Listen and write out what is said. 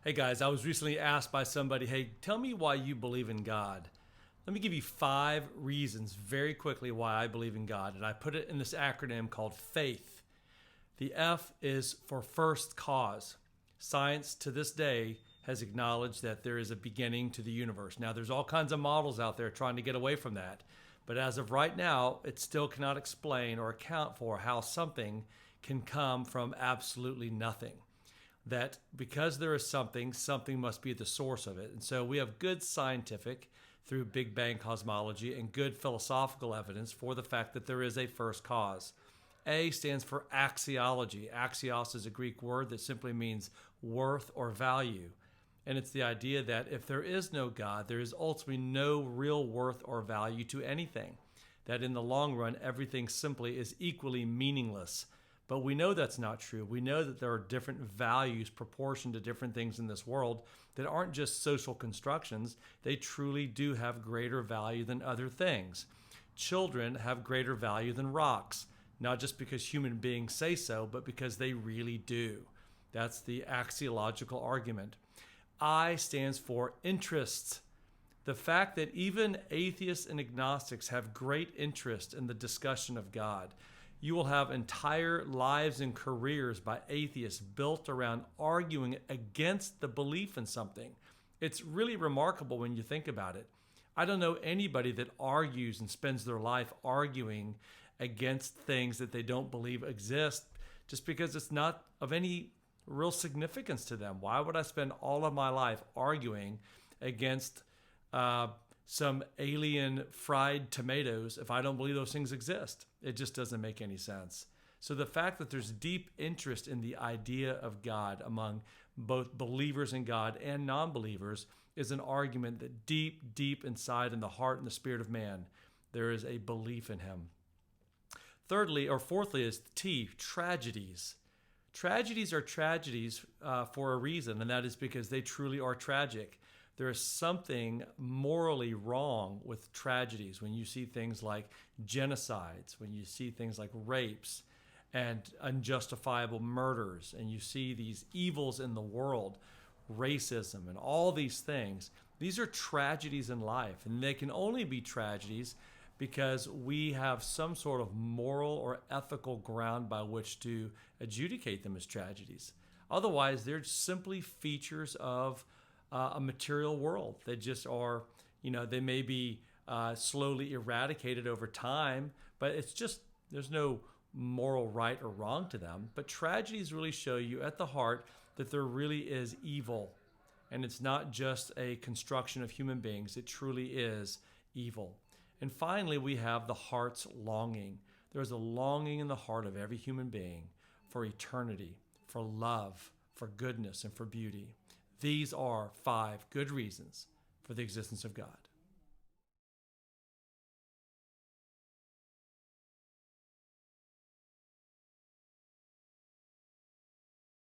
Hey guys, I was recently asked by somebody, hey, tell me why you believe in God. Let me give you 5 reasons very quickly why I believe in God. And I put it in this acronym called FAITH. The F is for first cause. Science to this day has acknowledged that there is a beginning to the universe. Now, there's all kinds of models out there trying to get away from that. But as of right now, it still cannot explain or account for how something can come from absolutely nothing. That because there is something, something must be at the source of it. And so we have good scientific through Big Bang cosmology and good philosophical evidence for the fact that there is a first cause. A stands for axiology. Axios is a Greek word that simply means worth or value. And it's the idea that if there is no God, there is ultimately no real worth or value to anything. That in the long run, everything simply is equally meaningless. But we know that's not true. We know that there are different values proportioned to different things in this world that aren't just social constructions. They truly do have greater value than other things. Children have greater value than rocks, not just because human beings say so, but because they really do. That's the axiological argument. I stands for interests. The fact that even atheists and agnostics have great interest in the discussion of God. You will have entire lives and careers by atheists built around arguing against the belief in something. It's really remarkable when you think about it. I don't know anybody that argues and spends their life arguing against things that they don't believe exist just because it's not of any real significance to them. Why would I spend all of my life arguing against some alien fried tomatoes if I don't believe those things exist? It just doesn't make any sense. So the fact that there's deep interest in the idea of God among both believers in God and non-believers is an argument that deep inside in the heart and the spirit of man, there is a belief in him. Thirdly, or fourthly, is T, tragedies. Tragedies are tragedies for a reason, and that is because they truly are tragic. There is something morally wrong with tragedies when you see things like genocides, when you see things like rapes and unjustifiable murders, and you see these evils in the world, racism and all these things. These are tragedies in life, and they can only be tragedies because we have some sort of moral or ethical ground by which to adjudicate them as tragedies. Otherwise, they're simply features of a material world. They just are, they may be slowly eradicated over time, but it's just, there's no moral right or wrong to them. But tragedies really show you at the heart that there really is evil. And it's not just a construction of human beings, it truly is evil. And finally, we have the heart's longing. There's a longing in the heart of every human being for eternity, for love, for goodness, and for beauty. These are 5 good reasons for the existence of God.